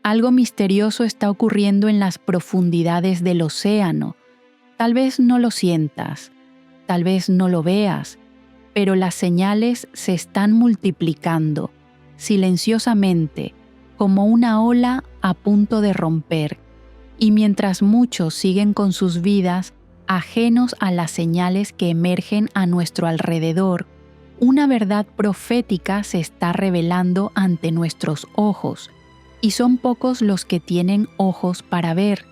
Algo misterioso está ocurriendo en las profundidades del océano. Tal vez no lo sientas, tal vez no lo veas, pero las señales se están multiplicando, silenciosamente, como una ola a punto de romper, y mientras muchos siguen con sus vidas, ajenos a las señales que emergen a nuestro alrededor, una verdad profética se está revelando ante nuestros ojos, y son pocos los que tienen ojos para ver.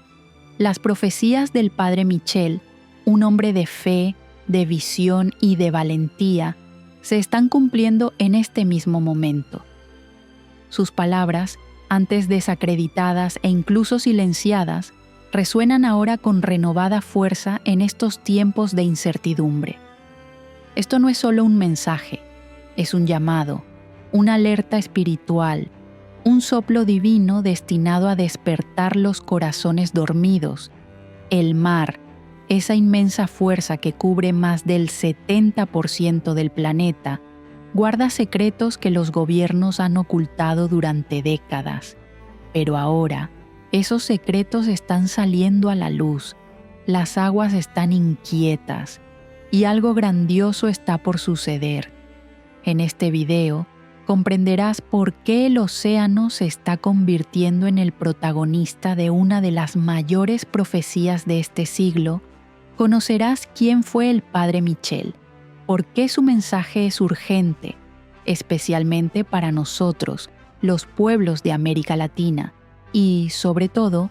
Las profecías del Padre Michel, un hombre de fe, de visión y de valentía, se están cumpliendo en este mismo momento. Sus palabras, antes desacreditadas e incluso silenciadas, resuenan ahora con renovada fuerza en estos tiempos de incertidumbre. Esto no es solo un mensaje, es un llamado, una alerta espiritual, un soplo divino destinado a despertar los corazones dormidos. El mar, esa inmensa fuerza que cubre más del 70% del planeta, guarda secretos que los gobiernos han ocultado durante décadas. Pero ahora, esos secretos están saliendo a la luz, las aguas están inquietas y algo grandioso está por suceder. En este video, comprenderás por qué el océano se está convirtiendo en el protagonista de una de las mayores profecías de este siglo. Conocerás quién fue el Padre Michel, por qué su mensaje es urgente, especialmente para nosotros, los pueblos de América Latina, y, sobre todo,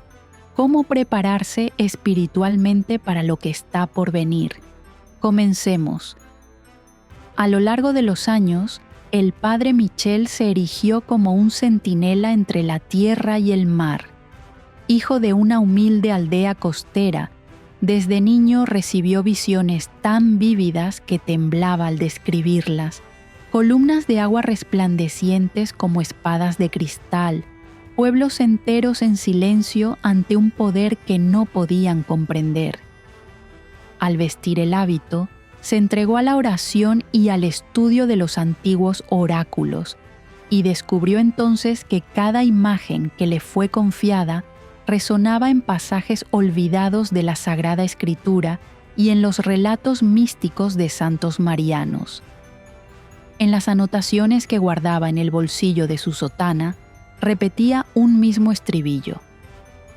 cómo prepararse espiritualmente para lo que está por venir. Comencemos. A lo largo de los años, el Padre Michel se erigió como un centinela entre la tierra y el mar. Hijo de una humilde aldea costera, desde niño recibió visiones tan vívidas que temblaba al describirlas. Columnas de agua resplandecientes como espadas de cristal, pueblos enteros en silencio ante un poder que no podían comprender. Al vestir el hábito, se entregó a la oración y al estudio de los antiguos oráculos, y descubrió entonces que cada imagen que le fue confiada resonaba en pasajes olvidados de la Sagrada Escritura y en los relatos místicos de santos marianos. En las anotaciones que guardaba en el bolsillo de su sotana, repetía un mismo estribillo: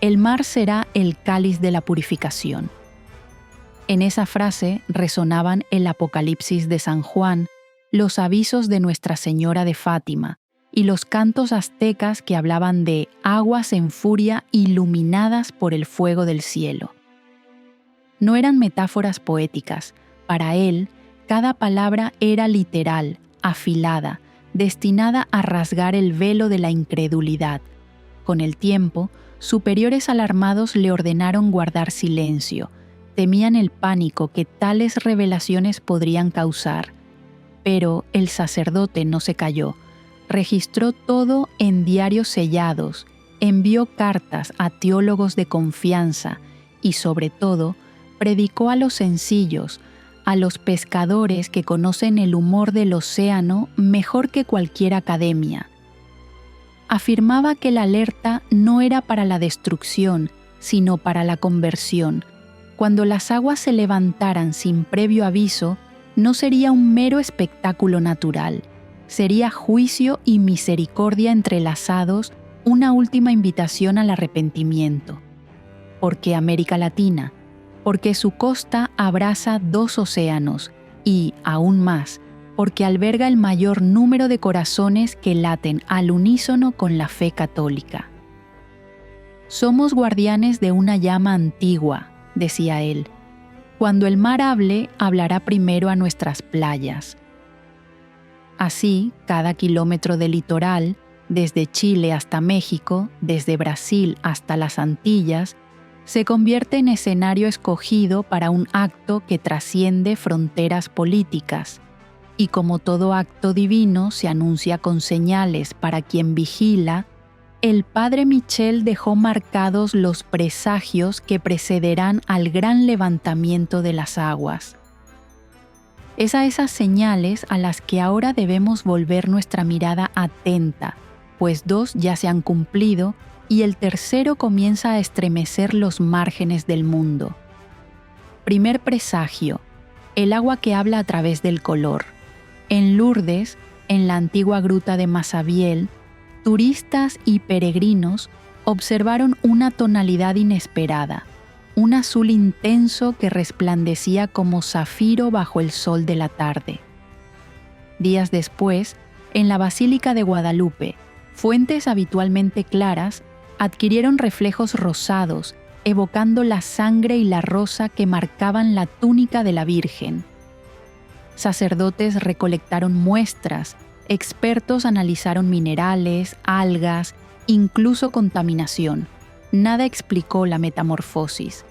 el mar será el cáliz de la purificación. En esa frase resonaban el Apocalipsis de San Juan, los avisos de Nuestra Señora de Fátima y los cantos aztecas que hablaban de aguas en furia iluminadas por el fuego del cielo. No eran metáforas poéticas, para él cada palabra era literal, afilada, destinada a rasgar el velo de la incredulidad. Con el tiempo, superiores alarmados le ordenaron guardar silencio. Temían el pánico que tales revelaciones podrían causar. Pero el sacerdote no se calló. Registró todo en diarios sellados, envió cartas a teólogos de confianza y, sobre todo, predicó a los sencillos, a los pescadores que conocen el humor del océano mejor que cualquier academia. Afirmaba que la alerta no era para la destrucción, sino para la conversión. Cuando las aguas se levantaran sin previo aviso, no sería un mero espectáculo natural, sería juicio y misericordia entrelazados, una última invitación al arrepentimiento. Porque América Latina, porque su costa abraza 2 océanos y, aún más, porque alberga el mayor número de corazones que laten al unísono con la fe católica. Somos guardianes de una llama antigua, decía él. Cuando el mar hable, hablará primero a nuestras playas. Así, cada kilómetro de litoral, desde Chile hasta México, desde Brasil hasta las Antillas, se convierte en escenario escogido para un acto que trasciende fronteras políticas, y como todo acto divino se anuncia con señales para quien vigila, el Padre Michel dejó marcados los presagios que precederán al gran levantamiento de las aguas. Es a esas señales a las que ahora debemos volver nuestra mirada atenta, pues 2 ya se han cumplido y el tercero comienza a estremecer los márgenes del mundo. Primer presagio: el agua que habla a través del color. En Lourdes, en la antigua gruta de Massabielle, turistas y peregrinos observaron una tonalidad inesperada, un azul intenso que resplandecía como zafiro bajo el sol de la tarde. Días después, en la Basílica de Guadalupe, fuentes habitualmente claras adquirieron reflejos rosados, evocando la sangre y la rosa que marcaban la túnica de la Virgen. Sacerdotes recolectaron muestras, expertos analizaron minerales, algas, incluso contaminación. Nada explicó la metamorfosis.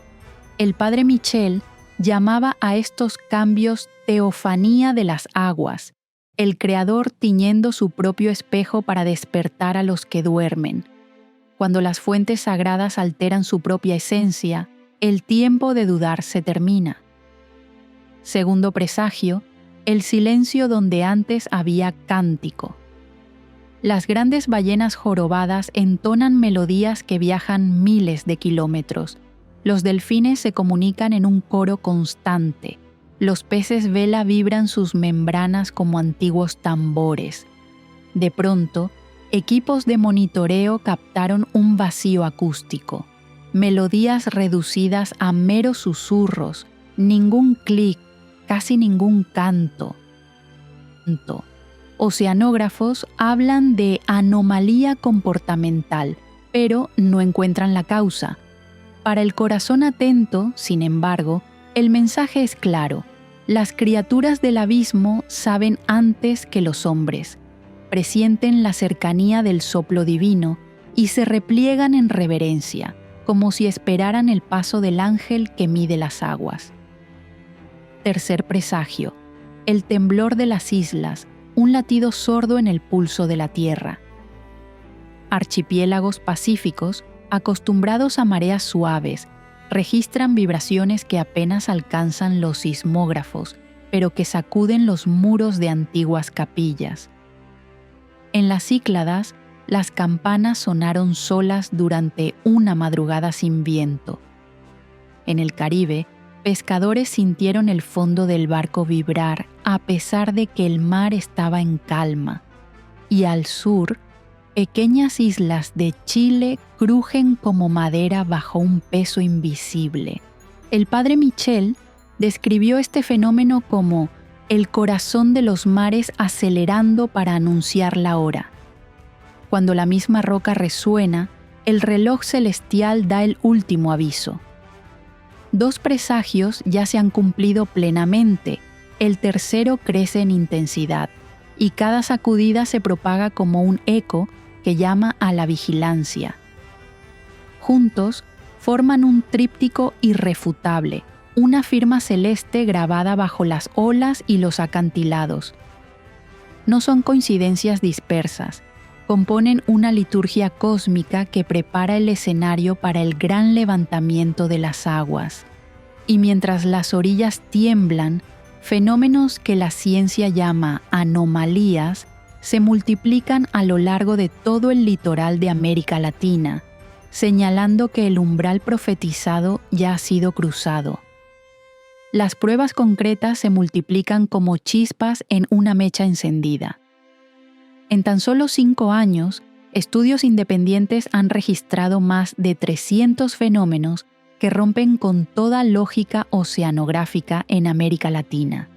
El padre Michel llamaba a estos cambios teofanía de las aguas, el Creador tiñendo su propio espejo para despertar a los que duermen. Cuando las fuentes sagradas alteran su propia esencia, el tiempo de dudar se termina. Segundo presagio: el silencio donde antes había cántico. Las grandes ballenas jorobadas entonan melodías que viajan miles de kilómetros. Los delfines se comunican en un coro constante. Los peces vela vibran sus membranas como antiguos tambores. De pronto, equipos de monitoreo captaron un vacío acústico. Melodías reducidas a meros susurros, ningún clic, casi ningún canto. Oceanógrafos hablan de anomalía comportamental, pero no encuentran la causa. Para el corazón atento, sin embargo, el mensaje es claro: las criaturas del abismo saben antes que los hombres, presienten la cercanía del soplo divino y se repliegan en reverencia, como si esperaran el paso del ángel que mide las aguas. Tercer presagio: el temblor de las islas, un latido sordo en el pulso de la tierra. Archipiélagos pacíficos, acostumbrados a mareas suaves, registran vibraciones que apenas alcanzan los sismógrafos, pero que sacuden los muros de antiguas capillas. En las Cícladas, las campanas sonaron solas durante una madrugada sin viento. En el Caribe, pescadores sintieron el fondo del barco vibrar a pesar de que el mar estaba en calma. Y al sur, pequeñas islas de Chile crujen como madera bajo un peso invisible. El padre Michel describió este fenómeno como el corazón de los mares acelerando para anunciar la hora. Cuando la misma roca resuena, el reloj celestial da el último aviso. 2 presagios ya se han cumplido plenamente, el tercero crece en intensidad, y cada sacudida se propaga como un eco que llama a la vigilancia. Juntos, forman un tríptico irrefutable, una firma celeste grabada bajo las olas y los acantilados. No son coincidencias dispersas, componen una liturgia cósmica que prepara el escenario para el gran levantamiento de las aguas. Y mientras las orillas tiemblan, fenómenos que la ciencia llama anomalías se multiplican a lo largo de todo el litoral de América Latina, señalando que el umbral profetizado ya ha sido cruzado. Las pruebas concretas se multiplican como chispas en una mecha encendida. En tan solo 5 años, estudios independientes han registrado más de 300 fenómenos que rompen con toda lógica oceanográfica en América Latina.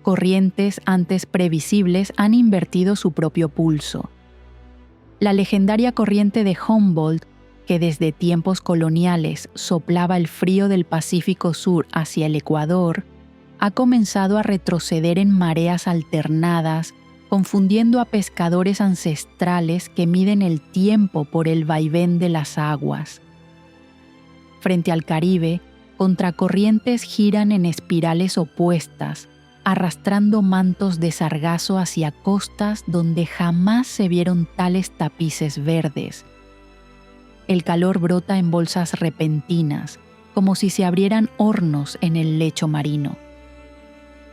Corrientes antes previsibles han invertido su propio pulso. La legendaria corriente de Humboldt, que desde tiempos coloniales soplaba el frío del Pacífico Sur hacia el Ecuador, ha comenzado a retroceder en mareas alternadas, confundiendo a pescadores ancestrales que miden el tiempo por el vaivén de las aguas. Frente al Caribe, contracorrientes giran en espirales opuestas, arrastrando mantos de sargazo hacia costas donde jamás se vieron tales tapices verdes. El calor brota en bolsas repentinas, como si se abrieran hornos en el lecho marino.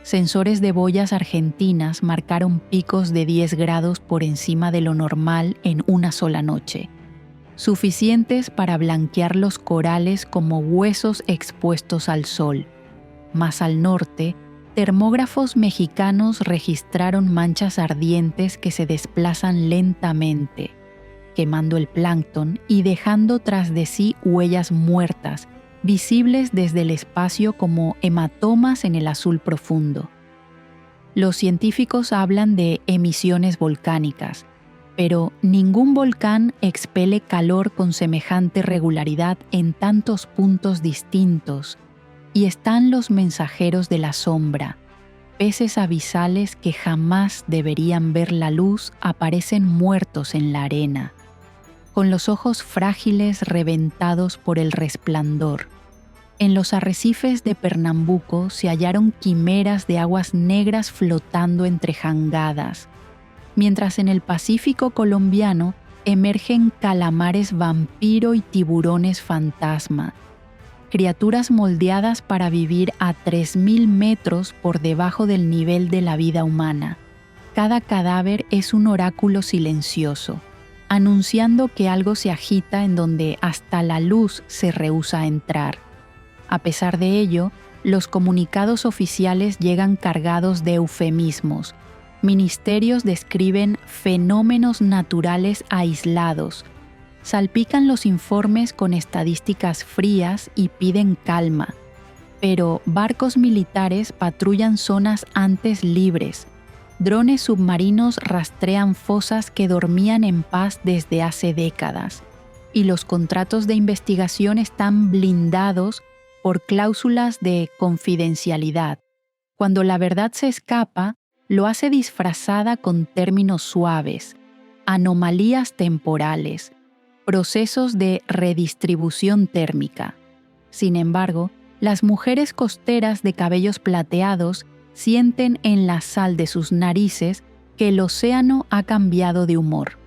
Sensores de boyas argentinas marcaron picos de 10 grados por encima de lo normal en una sola noche. suficientes para blanquear los corales como huesos expuestos al sol. Más al norte, termógrafos mexicanos registraron manchas ardientes que se desplazan lentamente, quemando el plancton y dejando tras de sí huellas muertas, visibles desde el espacio como hematomas en el azul profundo. Los científicos hablan de emisiones volcánicas, pero ningún volcán expele calor con semejante regularidad en tantos puntos distintos, y están los mensajeros de la sombra. Peces abisales que jamás deberían ver la luz aparecen muertos en la arena, con los ojos frágiles reventados por el resplandor. En los arrecifes de Pernambuco se hallaron quimeras de aguas negras flotando entre jangadas, mientras en el Pacífico colombiano emergen calamares vampiro y tiburones fantasma, criaturas moldeadas para vivir a 3.000 metros por debajo del nivel de la vida humana. Cada cadáver es un oráculo silencioso, anunciando que algo se agita en donde hasta la luz se rehúsa a entrar. A pesar de ello, los comunicados oficiales llegan cargados de eufemismos. Ministerios describen fenómenos naturales aislados, salpican los informes con estadísticas frías y piden calma, pero barcos militares patrullan zonas antes libres, drones submarinos rastrean fosas que dormían en paz desde hace décadas, y los contratos de investigación están blindados por cláusulas de confidencialidad. Cuando la verdad se escapa, lo hace disfrazada con términos suaves, anomalías temporales, procesos de redistribución térmica. Sin embargo, las mujeres costeras de cabellos plateados sienten en la sal de sus narices que el océano ha cambiado de humor.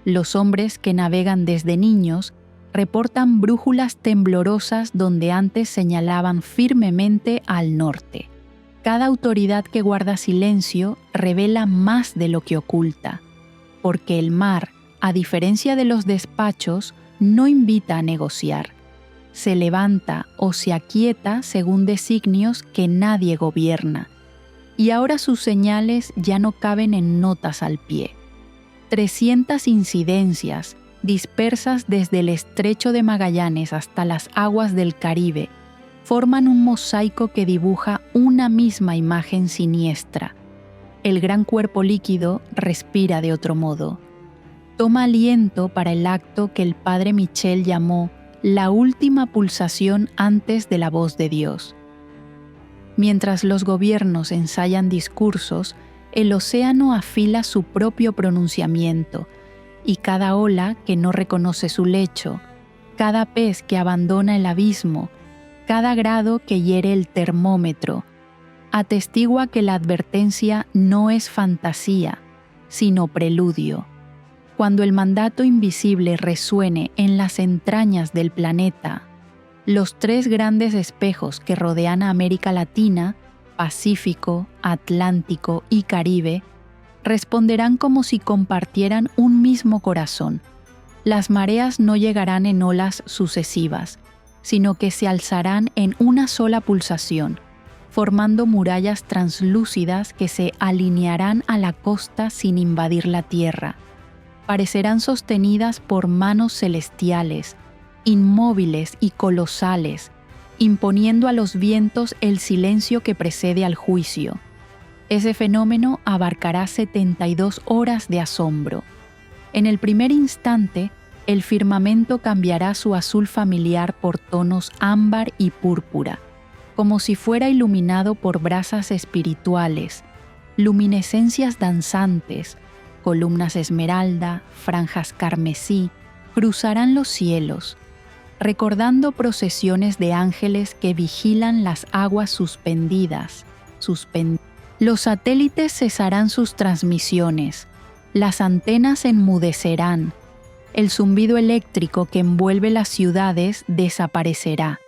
Los hombres que navegan desde niños reportan brújulas temblorosas donde antes señalaban firmemente al norte. Cada autoridad que guarda silencio revela más de lo que oculta, porque el mar, a diferencia de los despachos, no invita a negociar. Se levanta o se aquieta según designios que nadie gobierna, y ahora sus señales ya no caben en notas al pie. 300 incidencias, dispersas desde el estrecho de Magallanes hasta las aguas del Caribe, forman un mosaico que dibuja una misma imagen siniestra. El gran cuerpo líquido respira de otro modo. Toma aliento para el acto que el padre Michel llamó la última pulsación antes de la voz de Dios. Mientras los gobiernos ensayan discursos, el océano afila su propio pronunciamiento, y cada ola que no reconoce su lecho, cada pez que abandona el abismo, cada grado que hiere el termómetro, atestigua que la advertencia no es fantasía, sino preludio. Cuando el mandato invisible resuene en las entrañas del planeta, los 3 grandes espejos que rodean a América Latina, Pacífico, Atlántico y Caribe, responderán como si compartieran un mismo corazón. Las mareas no llegarán en olas sucesivas, sino que se alzarán en una sola pulsación, formando murallas translúcidas que se alinearán a la costa sin invadir la tierra. Parecerán sostenidas por manos celestiales, inmóviles y colosales, imponiendo a los vientos el silencio que precede al juicio. Ese fenómeno abarcará 72 horas de asombro. En el primer instante, el firmamento cambiará su azul familiar por tonos ámbar y púrpura, como si fuera iluminado por brasas espirituales, luminescencias danzantes, columnas esmeralda, franjas carmesí, cruzarán los cielos, recordando procesiones de ángeles que vigilan las aguas suspendidas. Los satélites cesarán sus transmisiones, las antenas enmudecerán, el zumbido eléctrico que envuelve las ciudades desaparecerá,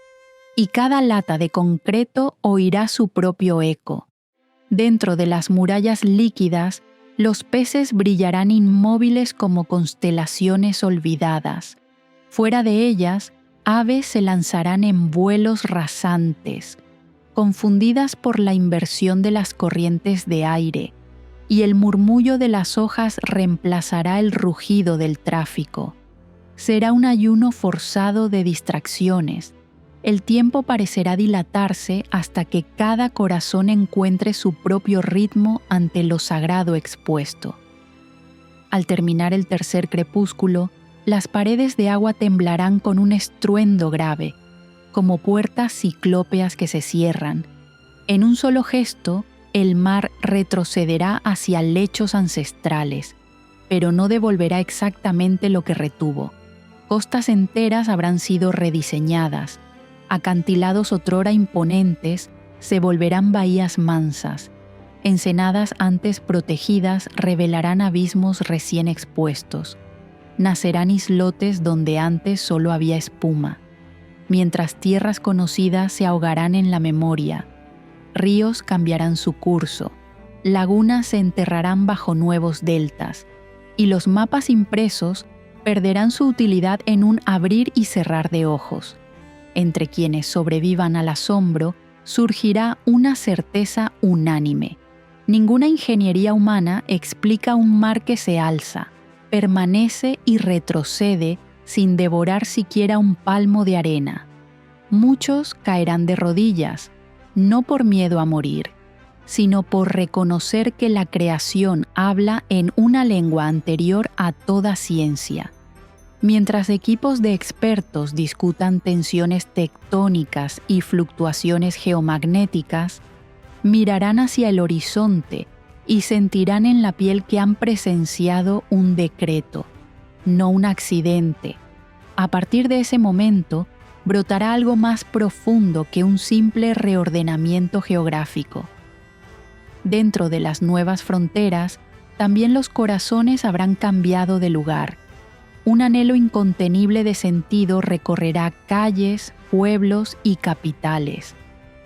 y cada lata de concreto oirá su propio eco. Dentro de las murallas líquidas, Los peces brillarán inmóviles como constelaciones olvidadas. Fuera de ellas, aves se lanzarán en vuelos rasantes, confundidas por la inversión de las corrientes de aire, y el murmullo de las hojas reemplazará el rugido del tráfico. Será un ayuno forzado de distracciones. El tiempo parecerá dilatarse hasta que cada corazón encuentre su propio ritmo ante lo sagrado expuesto. Al terminar el tercer crepúsculo, las paredes de agua temblarán con un estruendo grave, como puertas ciclópeas que se cierran. En un solo gesto, el mar retrocederá hacia lechos ancestrales, pero no devolverá exactamente lo que retuvo. Costas enteras habrán sido rediseñadas. Acantilados otrora imponentes se volverán bahías mansas. Ensenadas antes protegidas revelarán abismos recién expuestos. Nacerán islotes donde antes solo había espuma, mientras tierras conocidas se ahogarán en la memoria. Ríos cambiarán su curso, lagunas se enterrarán bajo nuevos deltas, y los mapas impresos perderán su utilidad en un abrir y cerrar de ojos. Entre quienes sobrevivan al asombro, surgirá una certeza unánime. Ninguna ingeniería humana explica un mar que se alza, permanece y retrocede sin devorar siquiera un palmo de arena. Muchos caerán de rodillas, no por miedo a morir, sino por reconocer que la creación habla en una lengua anterior a toda ciencia. Mientras equipos de expertos discutan tensiones tectónicas y fluctuaciones geomagnéticas, mirarán hacia el horizonte y sentirán en la piel que han presenciado un decreto, no un accidente. A partir de ese momento, brotará algo más profundo que un simple reordenamiento geográfico. Dentro de las nuevas fronteras, también los corazones habrán cambiado de lugar. Un anhelo incontenible de sentido recorrerá calles, pueblos y capitales.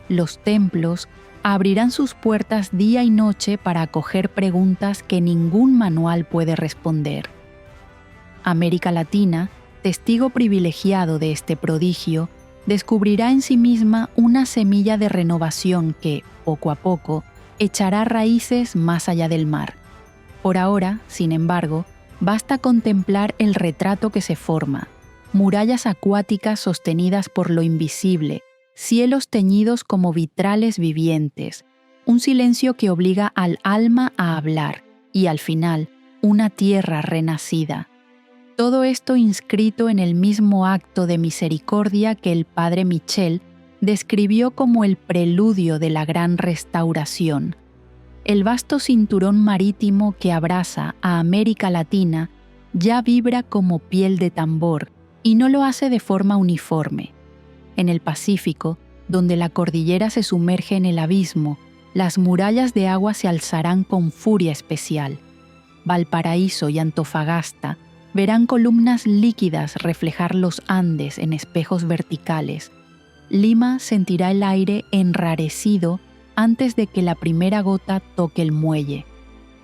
Los templos abrirán sus puertas día y noche para acoger preguntas que ningún manual puede responder. América Latina, testigo privilegiado de este prodigio, descubrirá en sí misma una semilla de renovación que, poco a poco, echará raíces más allá del mar. Por ahora, sin embargo, basta contemplar el retrato que se forma: murallas acuáticas sostenidas por lo invisible, cielos teñidos como vitrales vivientes, un silencio que obliga al alma a hablar y, al final, una tierra renacida. Todo esto inscrito en el mismo acto de misericordia que el padre Michel describió como el preludio de la gran restauración. El vasto cinturón marítimo que abraza a América Latina ya vibra como piel de tambor y no lo hace de forma uniforme. En el Pacífico, donde la cordillera se sumerge en el abismo, las murallas de agua se alzarán con furia especial. Valparaíso y Antofagasta verán columnas líquidas reflejar los Andes en espejos verticales. Lima sentirá el aire enrarecido antes de que la primera gota toque el muelle.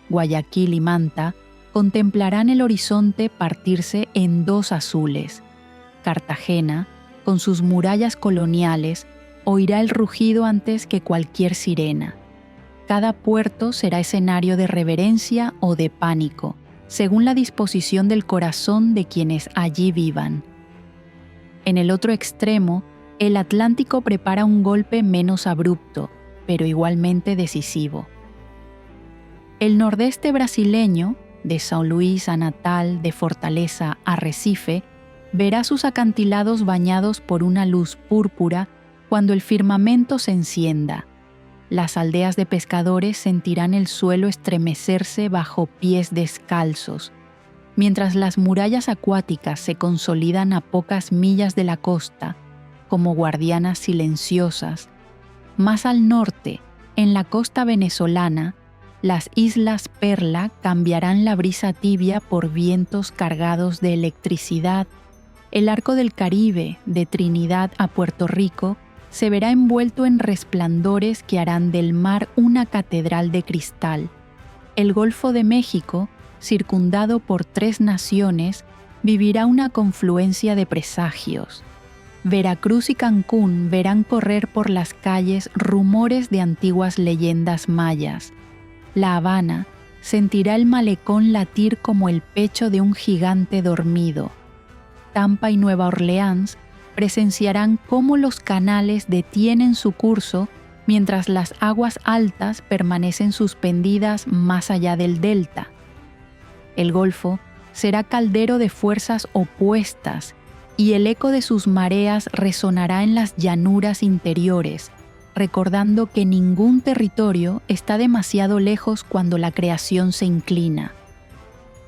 Guayaquil y Manta contemplarán el horizonte partirse en dos azules. Cartagena, con sus murallas coloniales, oirá el rugido antes que cualquier sirena. Cada puerto será escenario de reverencia o de pánico, según la disposición del corazón de quienes allí vivan. En el otro extremo, el Atlántico prepara un golpe menos abrupto, pero igualmente decisivo. El nordeste brasileño, de São Luís a Natal, de Fortaleza a Recife, verá sus acantilados bañados por una luz púrpura cuando el firmamento se encienda. Las aldeas de pescadores sentirán el suelo estremecerse bajo pies descalzos, mientras las murallas acuáticas se consolidan a pocas millas de la costa, como guardianas silenciosas. Más al norte, en la costa venezolana, las islas Perla cambiarán la brisa tibia por vientos cargados de electricidad. El arco del Caribe, de Trinidad a Puerto Rico, se verá envuelto en resplandores que harán del mar una catedral de cristal. el Golfo de México, circundado por 3 naciones, vivirá una confluencia de presagios. Veracruz y Cancún verán correr por las calles rumores de antiguas leyendas mayas. La Habana sentirá el malecón latir como el pecho de un gigante dormido. Tampa y Nueva Orleans presenciarán cómo los canales detienen su curso mientras las aguas altas permanecen suspendidas más allá del delta. El Golfo será caldero de fuerzas opuestas y el eco de sus mareas resonará en las llanuras interiores, recordando que ningún territorio está demasiado lejos cuando la creación se inclina.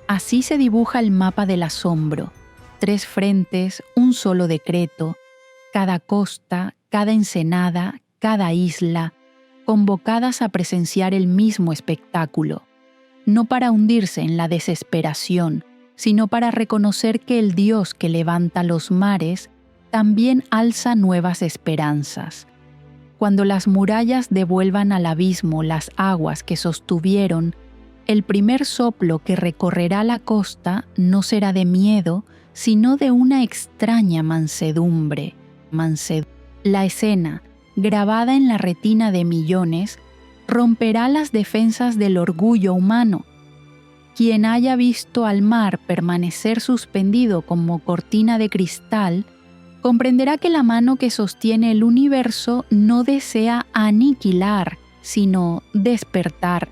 Así se dibuja el mapa del asombro: 3 frentes, un solo decreto, cada costa, cada ensenada, cada isla, convocadas a presenciar el mismo espectáculo, no para hundirse en la desesperación, sino para reconocer que el Dios que levanta los mares también alza nuevas esperanzas. Cuando las murallas devuelvan al abismo las aguas que sostuvieron, el primer soplo que recorrerá la costa no será de miedo, sino de una extraña mansedumbre. La escena, grabada en la retina de millones, romperá las defensas del orgullo humano. Quien haya visto al mar permanecer suspendido como cortina de cristal, comprenderá que la mano que sostiene el universo no desea aniquilar, sino despertar.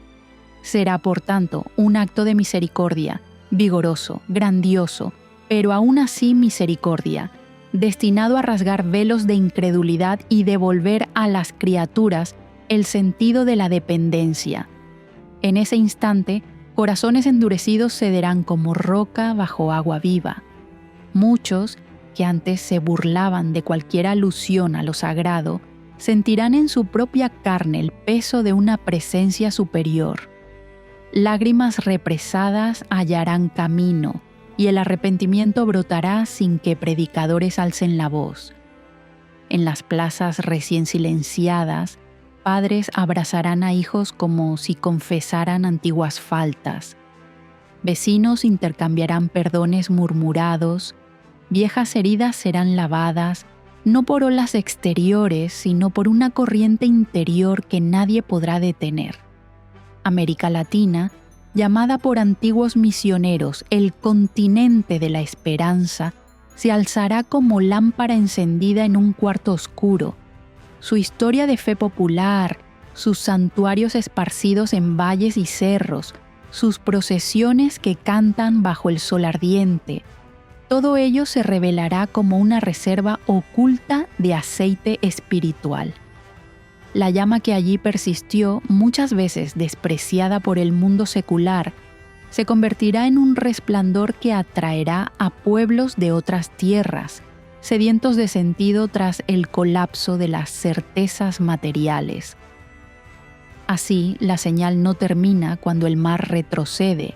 Será, por tanto, un acto de misericordia, vigoroso, grandioso, pero aún así misericordia, destinado a rasgar velos de incredulidad y devolver a las criaturas el sentido de la dependencia. En ese instante, corazones endurecidos cederán como roca bajo agua viva. Muchos, que antes se burlaban de cualquier alusión a lo sagrado, sentirán en su propia carne el peso de una presencia superior. Lágrimas represadas hallarán camino, y el arrepentimiento brotará sin que predicadores alcen la voz. En las plazas recién silenciadas, padres abrazarán a hijos como si confesaran antiguas faltas. Vecinos intercambiarán perdones murmurados, viejas heridas serán lavadas, no por olas exteriores, sino por una corriente interior que nadie podrá detener. América Latina, llamada por antiguos misioneros el continente de la esperanza, se alzará como lámpara encendida en un cuarto oscuro. Su historia de fe popular, sus santuarios esparcidos en valles y cerros, sus procesiones que cantan bajo el sol ardiente, todo ello se revelará como una reserva oculta de aceite espiritual. La llama que allí persistió, muchas veces despreciada por el mundo secular, se convertirá en un resplandor que atraerá a pueblos de otras tierras, sedientos de sentido tras el colapso de las certezas materiales. Así, la señal no termina cuando el mar retrocede,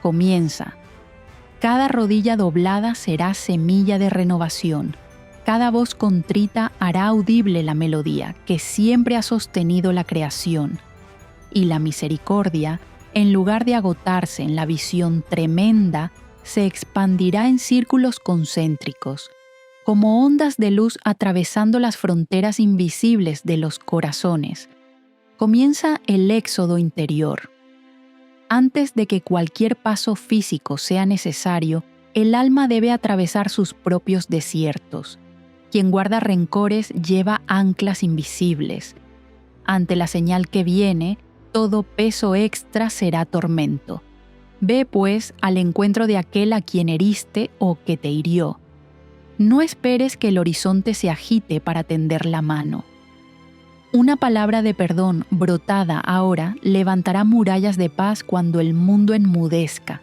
comienza. Cada rodilla doblada será semilla de renovación. Cada voz contrita hará audible la melodía que siempre ha sostenido la creación. Y la misericordia, en lugar de agotarse en la visión tremenda, se expandirá en círculos concéntricos, como ondas de luz atravesando las fronteras invisibles de los corazones. Comienza el éxodo interior. Antes de que cualquier paso físico sea necesario, el alma debe atravesar sus propios desiertos. Quien guarda rencores lleva anclas invisibles. Ante la señal que viene, todo peso extra será tormento. Ve, pues, al encuentro de aquel a quien heriste o que te hirió. No esperes que el horizonte se agite para tender la mano. Una palabra de perdón brotada ahora levantará murallas de paz cuando el mundo enmudezca.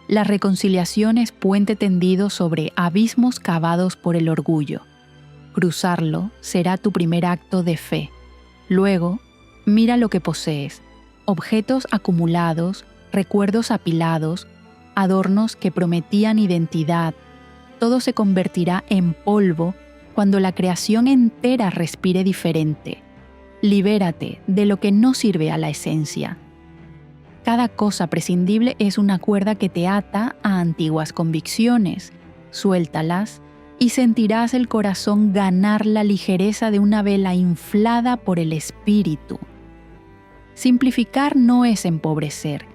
La reconciliación es puente tendido sobre abismos cavados por el orgullo. Cruzarlo será tu primer acto de fe. Luego, mira lo que posees: objetos acumulados, recuerdos apilados, adornos que prometían identidad. Todo se convertirá en polvo cuando la creación entera respire diferente. Libérate de lo que no sirve a la esencia. Cada cosa prescindible es una cuerda que te ata a antiguas convicciones. Suéltalas y sentirás el corazón ganar la ligereza de una vela inflada por el espíritu. Simplificar no es empobrecer,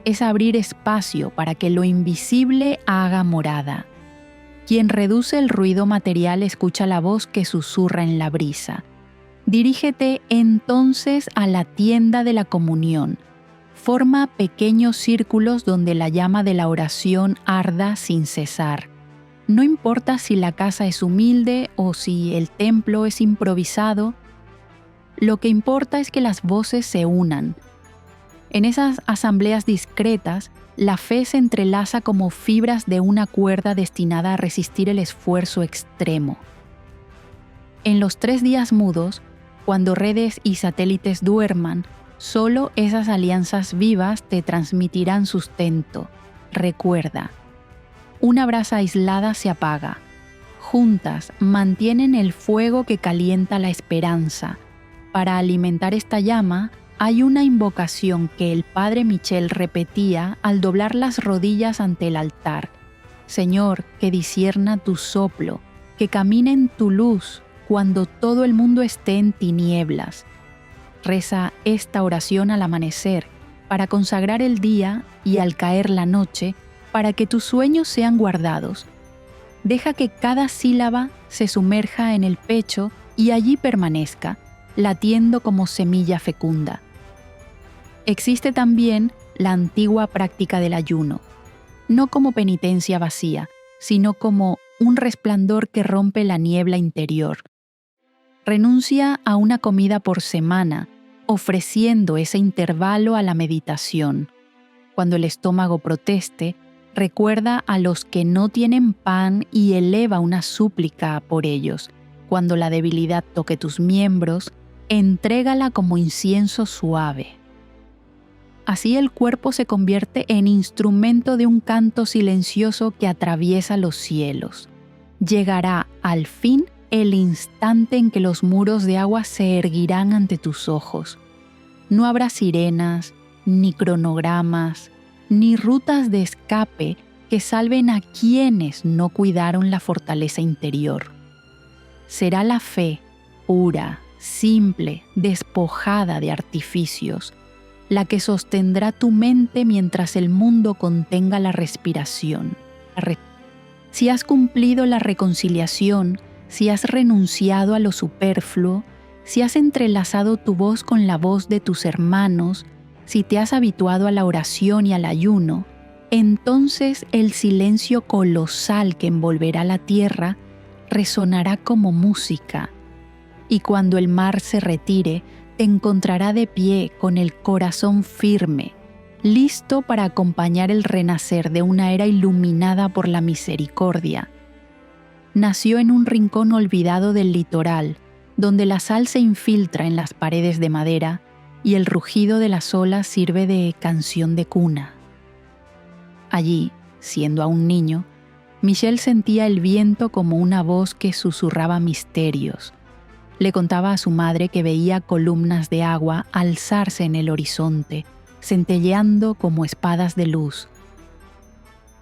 es abrir espacio para que lo invisible haga morada. Quien reduce el ruido material escucha la voz que susurra en la brisa. Dirígete entonces a la tienda de la comunión. Forma pequeños círculos donde la llama de la oración arda sin cesar. No importa si la casa es humilde o si el templo es improvisado, lo que importa es que las voces se unan. En esas asambleas discretas, la fe se entrelaza como fibras de una cuerda destinada a resistir el esfuerzo extremo. En los 3 días mudos, cuando redes y satélites duerman, solo esas alianzas vivas te transmitirán sustento. Recuerda, una brasa aislada se apaga. Juntas mantienen el fuego que calienta la esperanza. Para alimentar esta llama, hay una invocación que el padre Michel repetía al doblar las rodillas ante el altar. Señor, que discierna tu soplo, que camine en tu luz cuando todo el mundo esté en tinieblas. Reza esta oración al amanecer, para consagrar el día y al caer la noche, para que tus sueños sean guardados. Deja que cada sílaba se sumerja en el pecho y allí permanezca, latiendo como semilla fecunda. Existe también la antigua práctica del ayuno, no como penitencia vacía, sino como un resplandor que rompe la niebla interior. Renuncia a una comida por semana, ofreciendo ese intervalo a la meditación. Cuando el estómago proteste, recuerda a los que no tienen pan y eleva una súplica por ellos. Cuando la debilidad toque tus miembros, entrégala como incienso suave. Así el cuerpo se convierte en instrumento de un canto silencioso que atraviesa los cielos. Llegará al fin el instante en que los muros de agua se erguirán ante tus ojos. No habrá sirenas, ni cronogramas, ni rutas de escape que salven a quienes no cuidaron la fortaleza interior. Será la fe, pura, simple, despojada de artificios, la que sostendrá tu mente mientras el mundo contenga la respiración. Si has cumplido la reconciliación, si has renunciado a lo superfluo, si has entrelazado tu voz con la voz de tus hermanos, si te has habituado a la oración y al ayuno, entonces el silencio colosal que envolverá la tierra resonará como música. Y cuando el mar se retire, te encontrará de pie con el corazón firme, listo para acompañar el renacer de una era iluminada por la misericordia. Nació en un rincón olvidado del litoral, donde la sal se infiltra en las paredes de madera y el rugido de las olas sirve de canción de cuna. Allí, siendo aún niño, Michel sentía el viento como una voz que susurraba misterios. Le contaba a su madre que veía columnas de agua alzarse en el horizonte, centelleando como espadas de luz.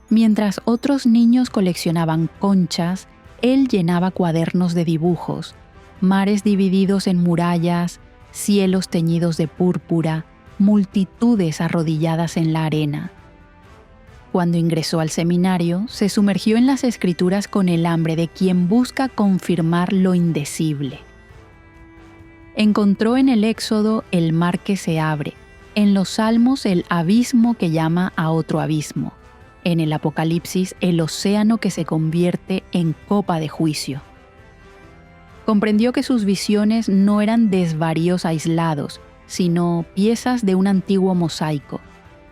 Mientras otros niños coleccionaban conchas, él llenaba cuadernos de dibujos, mares divididos en murallas, cielos teñidos de púrpura, multitudes arrodilladas en la arena. Cuando ingresó al seminario, se sumergió en las escrituras con el hambre de quien busca confirmar lo indecible. Encontró en el Éxodo el mar que se abre, en los Salmos el abismo que llama a otro abismo, en el Apocalipsis el océano que se convierte en copa de juicio. Comprendió que sus visiones no eran desvaríos aislados, sino piezas de un antiguo mosaico.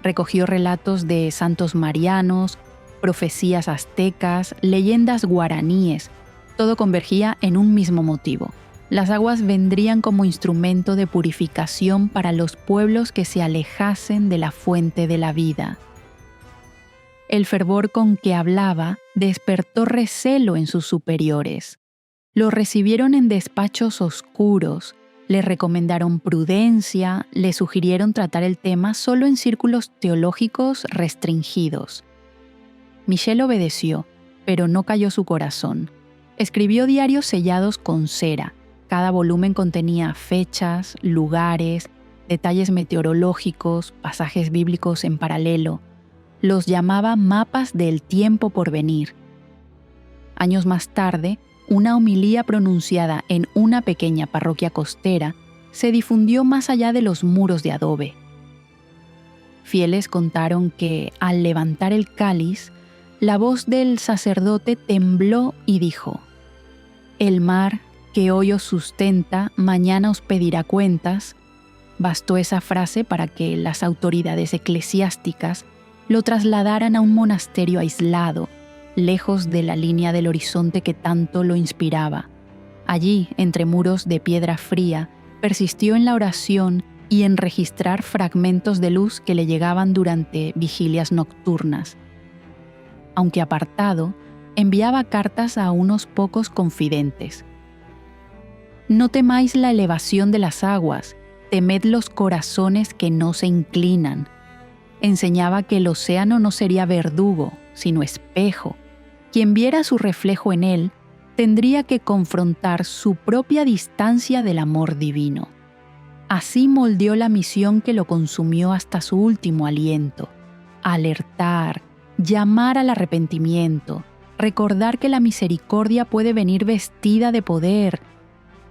Recogió relatos de santos marianos, profecías aztecas, leyendas guaraníes. Todo convergía en un mismo motivo. Las aguas vendrían como instrumento de purificación para los pueblos que se alejasen de la fuente de la vida. El fervor con que hablaba despertó recelo en sus superiores. Lo recibieron en despachos oscuros, Le recomendaron prudencia, le sugirieron tratar el tema solo en círculos teológicos restringidos. Michelle obedeció, pero no cayó su corazón. Escribió diarios sellados con cera. Cada volumen contenía fechas, lugares, detalles meteorológicos, pasajes bíblicos en paralelo. Los llamaba mapas del tiempo por venir. Años más tarde, una homilía pronunciada en una pequeña parroquia costera se difundió más allá de los muros de adobe. Fieles contaron que, al levantar el cáliz, la voz del sacerdote tembló y dijo: «El mar, que hoy os sustenta, mañana os pedirá cuentas». Bastó esa frase para que las autoridades eclesiásticas lo trasladaran a un monasterio aislado, lejos de la línea del horizonte que tanto lo inspiraba. Allí, entre muros de piedra fría, persistió en la oración y en registrar fragmentos de luz que le llegaban durante vigilias nocturnas. Aunque apartado, enviaba cartas a unos pocos confidentes. «No temáis la elevación de las aguas, temed los corazones que no se inclinan». Enseñaba que el océano no sería verdugo, sino espejo. Quien viera su reflejo en él tendría que confrontar su propia distancia del amor divino. Así moldeó la misión que lo consumió hasta su último aliento: alertar, llamar al arrepentimiento, recordar que la misericordia puede venir vestida de poder.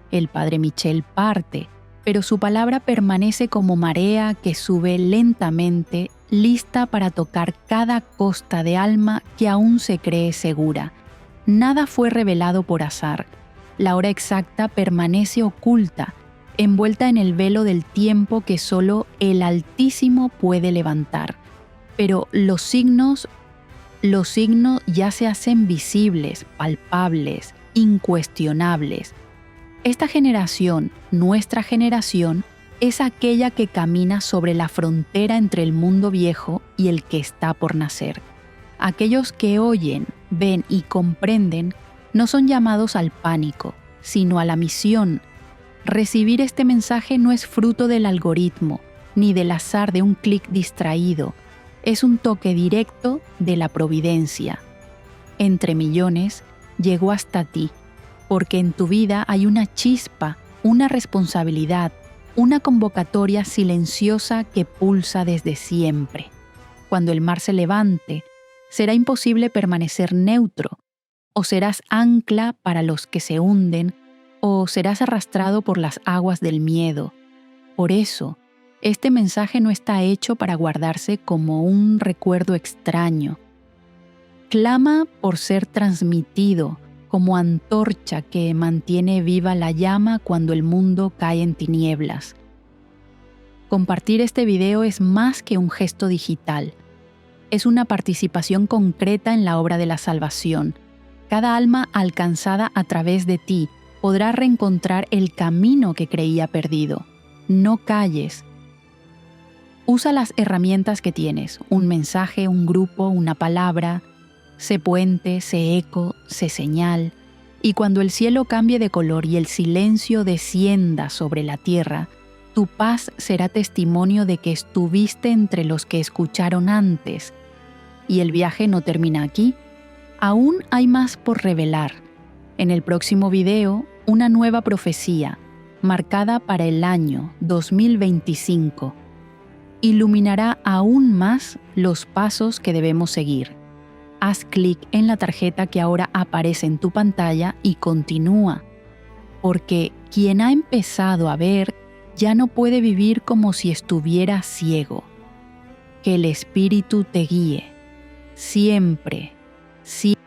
El padre Michel parte, pero su palabra permanece como marea que sube lentamente, lista para tocar cada costa de alma que aún se cree segura. Nada fue revelado por azar. La hora exacta permanece oculta, envuelta en el velo del tiempo que solo el Altísimo puede levantar. Pero los signos ya se hacen visibles, palpables, incuestionables. Esta generación, nuestra generación, es aquella que camina sobre la frontera entre el mundo viejo y el que está por nacer. Aquellos que oyen, ven y comprenden no son llamados al pánico, sino a la misión. Recibir este mensaje no es fruto del algoritmo, ni del azar de un clic distraído. Es un toque directo de la providencia. Entre millones, llegó hasta ti, porque en tu vida hay una chispa, una responsabilidad, una convocatoria silenciosa que pulsa desde siempre. Cuando el mar se levante, será imposible permanecer neutro. O serás ancla para los que se hunden, o serás arrastrado por las aguas del miedo. Por eso, este mensaje no está hecho para guardarse como un recuerdo extraño. Clama por ser transmitido, como antorcha que mantiene viva la llama cuando el mundo cae en tinieblas. Compartir este video es más que un gesto digital. Es una participación concreta en la obra de la salvación. Cada alma alcanzada a través de ti podrá reencontrar el camino que creía perdido. No calles. Usa las herramientas que tienes: un mensaje, un grupo, una palabra. Sé puente, sé eco, sé señal. Y cuando el cielo cambie de color y el silencio descienda sobre la tierra, tu paz será testimonio de que estuviste entre los que escucharon antes. Y el viaje no termina aquí. Aún hay más por revelar. En el próximo video, una nueva profecía, marcada para el año 2025. Iluminará aún más los pasos que debemos seguir. Haz clic en la tarjeta que ahora aparece en tu pantalla y continúa, porque quien ha empezado a ver ya no puede vivir como si estuviera ciego. Que el Espíritu te guíe, siempre, siempre.